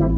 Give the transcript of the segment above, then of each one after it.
Hi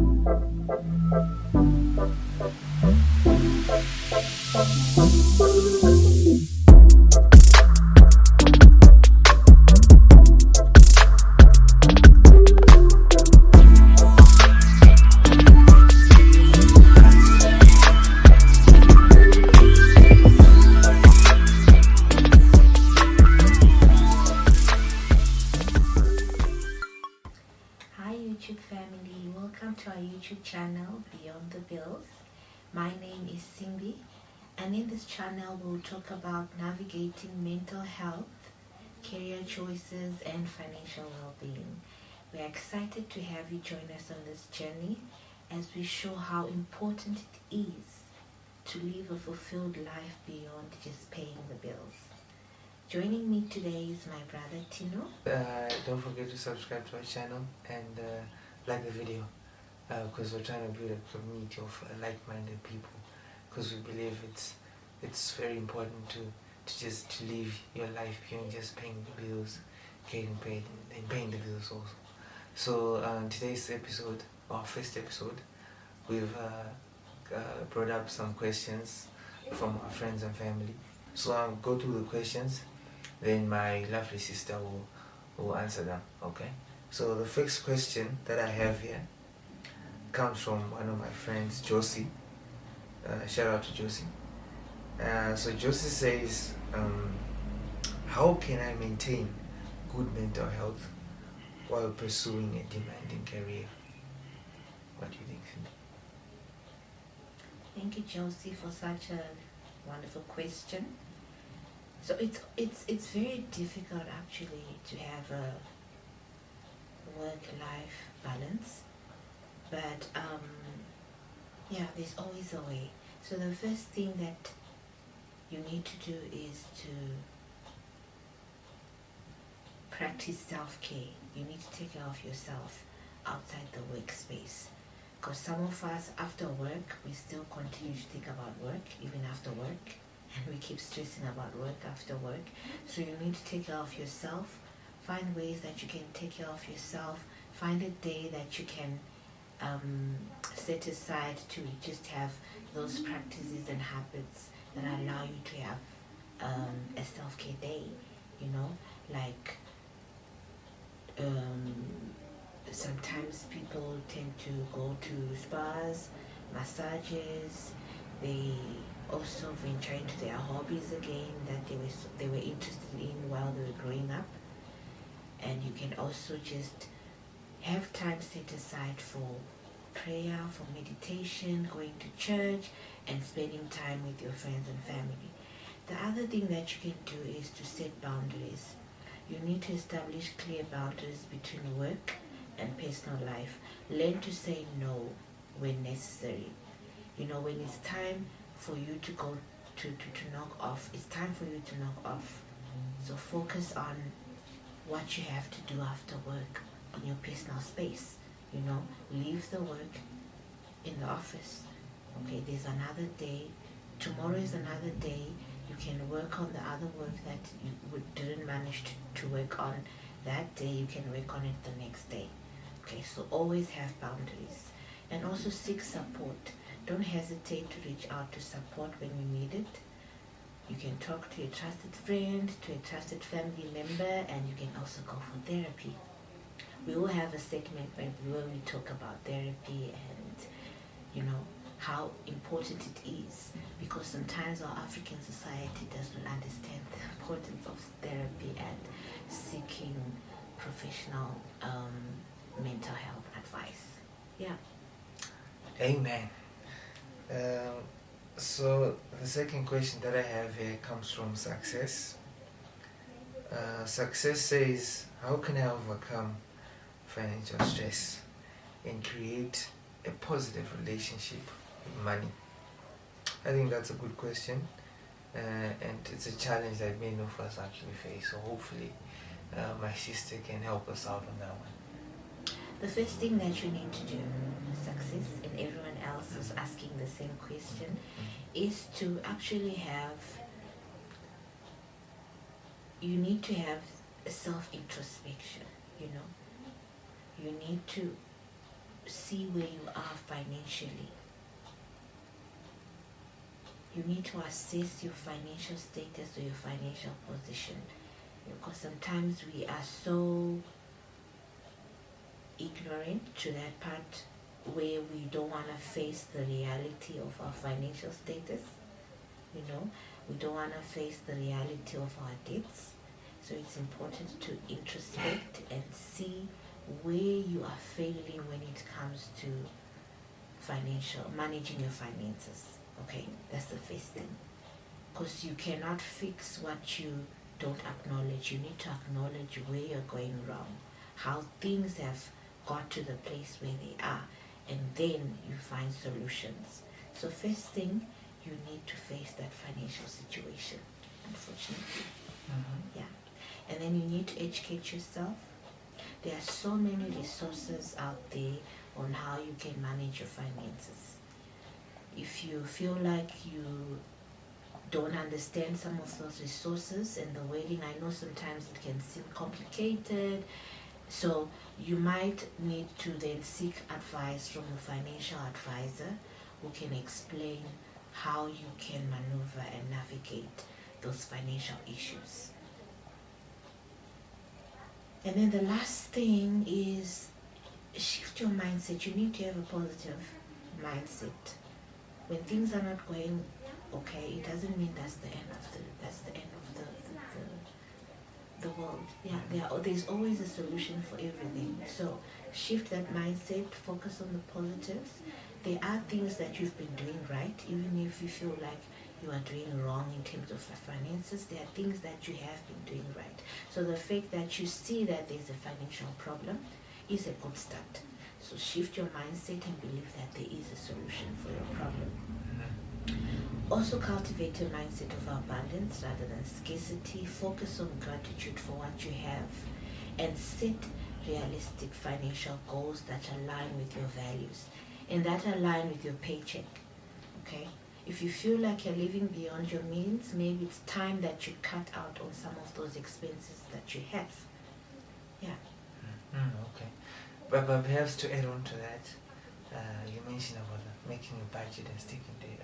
YouTube family, welcome to our YouTube channel Beyond the Bills. My name is Cindy, and in this channel we'll talk about navigating mental health, career choices and financial well-being. We're excited to have you join us on this journey as we show how important it is to live a fulfilled life beyond just paying the bills. Joining me today is my brother Tino. Don't forget to subscribe to our channel and like the video, because we're trying to build a community of like-minded people, because we believe it's very important to live your life beyond just paying the bills, getting paid and paying the bills also. So today's episode, our first episode, we've brought up some questions from our friends and family. So I'll go through the questions, then my lovely sister will answer them, okay? So the first question that I have here comes from one of my friends, Josie. Shout out to Josie. So Josie says, how can I maintain good mental health while pursuing a demanding career? What do you think, Cindy? Thank you, Josie, for such a wonderful question. So it's very difficult actually to have a work-life balance, but yeah, there's always a way. So the first thing that you need to do is to practice self-care. You need to take care of yourself outside the workspace, because some of us after work we still continue to think about work even after work, and we keep stressing about work after work. So you need to take care of yourself. Find ways that you can take care of yourself. Find a day that you can set aside to just have those practices and habits that allow you to have a self-care day, you know, like sometimes people tend to go to spas, massages. They also venture into their hobbies again that they were interested in while they were growing up. And you can also just have time set aside for prayer, for meditation, going to church, and spending time with your friends and family. The other thing that you can do is to set boundaries. You need to establish clear boundaries between work and personal life. Learn to say no when necessary. You know, when it's time for you to go to knock off, it's time for you to knock off. So focus on what you have to do after work in your personal space. You know, leave the work in the office. Okay, there's another day. Tomorrow is another day. You can work on the other work that you didn't manage to work on that day. You can work on it the next day. Okay, so always have boundaries. And also seek support. Don't hesitate to reach out to support when you need it. You can talk to a trusted friend, to a trusted family member, and you can also go for therapy. We will have a segment where we talk about therapy and, you know, how important it is, because sometimes our African society doesn't understand the importance of therapy and seeking professional mental health advice. Yeah. Amen. So the second question that I have here comes from Success. Success says, how can I overcome financial stress and create a positive relationship with money? I think that's a good question, and it's a challenge that many of us actually face. So hopefully my sister can help us out on that one. The first thing that you need to do, Success, and everyone else is asking the same question, is to actually you need to have a self-introspection, you know. You need to see where you are financially. You need to assess your financial status or your financial position, because sometimes we are so ignorant to that part where we don't want to face the reality of our financial status. We don't want to face the reality of our debts. So it's important to introspect and see where you are failing when it comes to managing your finances. Okay, that's the first thing. Because you cannot fix what you don't acknowledge. You need to acknowledge where you're going wrong, how things have got to the place where they are, and then you find solutions. So first thing, you need to face that financial situation, unfortunately. Yeah. And then you need to educate yourself. There are so many resources out there on how you can manage your finances. If you feel like you don't understand some of those resources and the wording, I know sometimes it can seem complicated, so you might need to then seek advice from a financial advisor who can explain how you can maneuver and navigate those financial issues. And then the last thing is shift your mindset. You need to have a positive mindset. When things are not going okay, it doesn't mean that's the end of the world. Yeah, there's always a solution for everything. So shift that mindset, focus on the positives. There are things that you've been doing right, even if you feel like you are doing wrong in terms of finances. There are things that you have been doing right. So the fact that you see that there's a financial problem is a good start. So shift your mindset and believe that there is a solution for your problem. Also cultivate a mindset of abundance rather than scarcity. Focus on gratitude for what you have and set realistic financial goals that align with your values and that align with your paycheck. Okay? If you feel like you're living beyond your means, maybe it's time that you cut out on some of those expenses that you have. Yeah. Okay. But perhaps to add on to that, you mentioned about making a budget and sticking to it.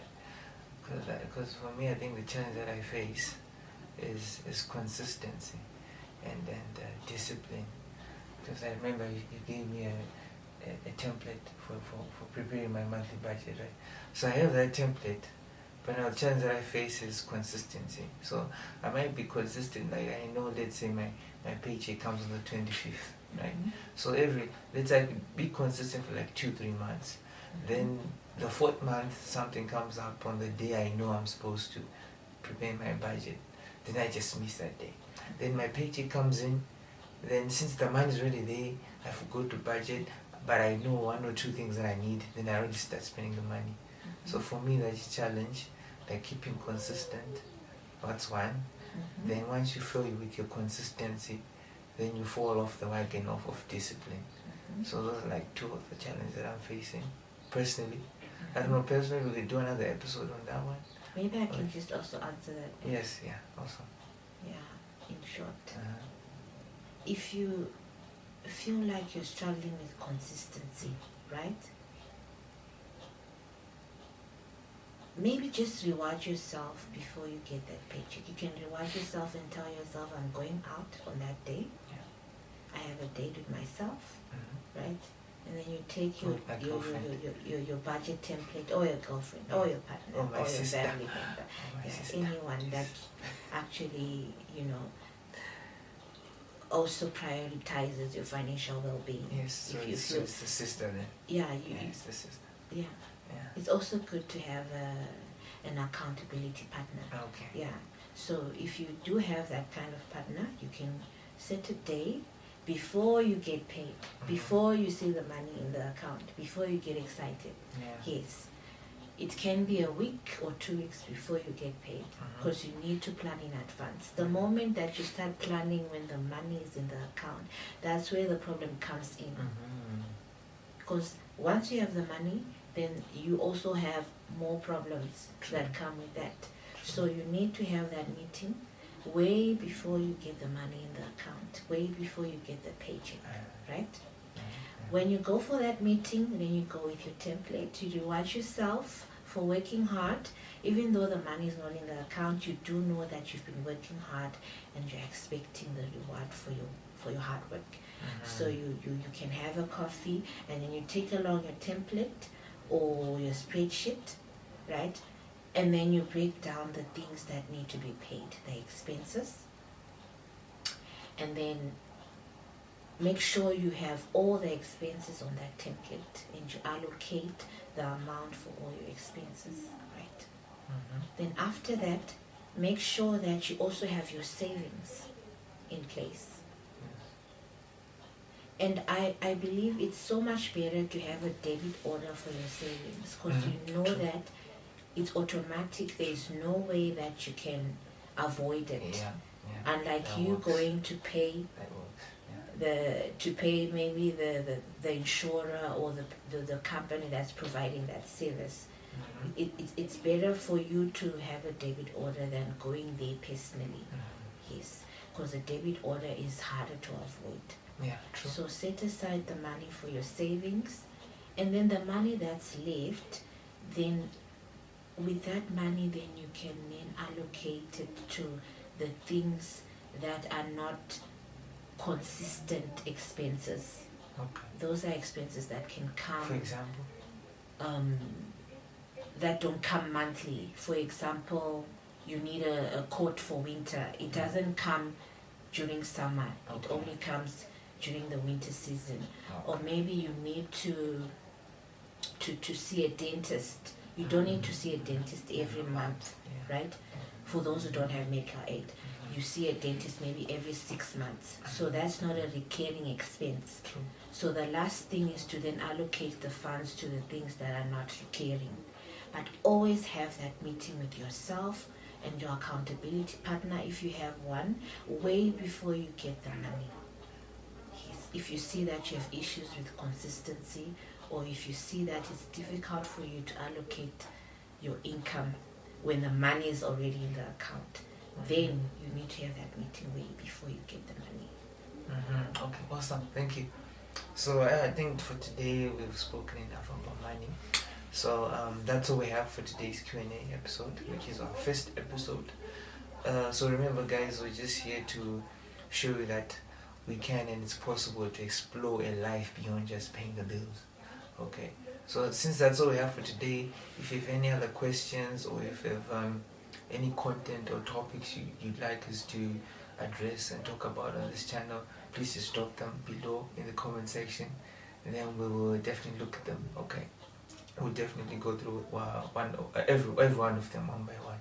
Because for me, I think the challenge that I face is consistency and discipline. Because I remember you gave me a template for preparing my monthly budget, right? So I have that template, but now the challenge that I face is consistency. So I might be consistent, like I know, let's say my paycheck comes on the 25th, right? Mm-hmm. So let's say I could be consistent for like 2-3 months. Mm-hmm. Then the 4th month, something comes up on the day I know I'm supposed to prepare my budget. Then I just miss that day. Then my paycheck comes in. Then since the money is already there, I forgot to budget, but I know 1 or 2 things that I need. Then I already start spending the money. Mm-hmm. So for me, that's a challenge, like keeping consistent. That's one. Mm-hmm. Then once you feel with your consistency, then you fall off the wagon of discipline. Mm-hmm. So those are like 2 of the challenges that I'm facing personally. I don't know, personally, we could do another episode on that one. Maybe I can just also answer that. Yes, yeah, awesome. Yeah, in short. If you feel like you're struggling with consistency, right? Maybe just reward yourself before you get that paycheck. You can reward yourself and tell yourself, I'm going out on that day. Yeah. I have a date with myself, right? And then you take your budget template, or your girlfriend, or your partner, or your family member, anyone that actually, also prioritizes your financial well-being. Yes, so it's the sister then. Yeah, it's the sister. Yeah. It's also good to have an accountability partner. Okay. Yeah. So if you do have that kind of partner, you can set a day before you get paid, before you see the money in the account, before you get excited. Yeah. Yes. It can be a week or 2 weeks before you get paid, because you need to plan in advance. The moment that you start planning when the money is in the account, that's where the problem comes in. Because once you have the money, then you also have more problems that come with that. So you need to have that meeting way before you get the money in the account, way before you get the paycheck, right? When you go for that meeting, then you go with your template. You reward yourself for working hard. Even though the money is not in the account, you do know that you've been working hard and you're expecting the reward for your hard work. So you can have a coffee, and then you take along your template or your spreadsheet, right? And then you break down the things that need to be paid, the expenses. And then make sure you have all the expenses on that template, and you allocate the amount for all your expenses, right? Then after that, make sure that you also have your savings in place. And I believe it's so much better to have a debit order for your savings, because you know that it's automatic. There's no way that you can avoid it. Unlike That you works. going to pay maybe the insurer or the company that's providing that service. It's better for you to have a debit order than going there personally. Yes, because a debit order is harder to avoid. Yeah, true. So set aside the money for your savings, and then the money that's left, then with that money, then you can then allocate it to the things that are not consistent expenses. Okay. Those are expenses that can come, For example? that don't come monthly. For example, you need a coat for winter. It doesn't come during summer. It Okay. only comes during the winter season. Okay. Or maybe you need to see a dentist. You don't need to see a dentist every month, Yeah. right? For those who don't have medical aid, you see a dentist maybe every 6 months. So that's not a recurring expense. True. So the last thing is to then allocate the funds to the things that are not recurring. But always have that meeting with yourself and your accountability partner, if you have one, way before you get the money. Yes. If you see that you have issues with consistency, or if you see that it's difficult for you to allocate your income when the money is already in the account, then you need to have that meeting way before you get the money. Okay, awesome. Thank you. So I think for today we've spoken enough about money. So that's all we have for today's Q&A episode, which is our first episode. So remember, guys, we're just here to show you that we can and it's possible to explore a life beyond just paying the bills. Okay. So since that's all we have for today, if you have any other questions, or if you have any content or topics you'd like us to address and talk about on this channel, please just drop them below in the comment section, and then we will definitely look at them. Okay, we'll definitely go through every one of them one by one.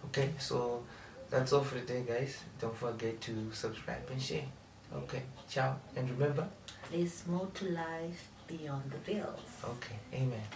Okay, so that's all for today, guys. Don't forget to subscribe and share. Okay, ciao, and remember, There's more to life beyond the bills. okay, amen.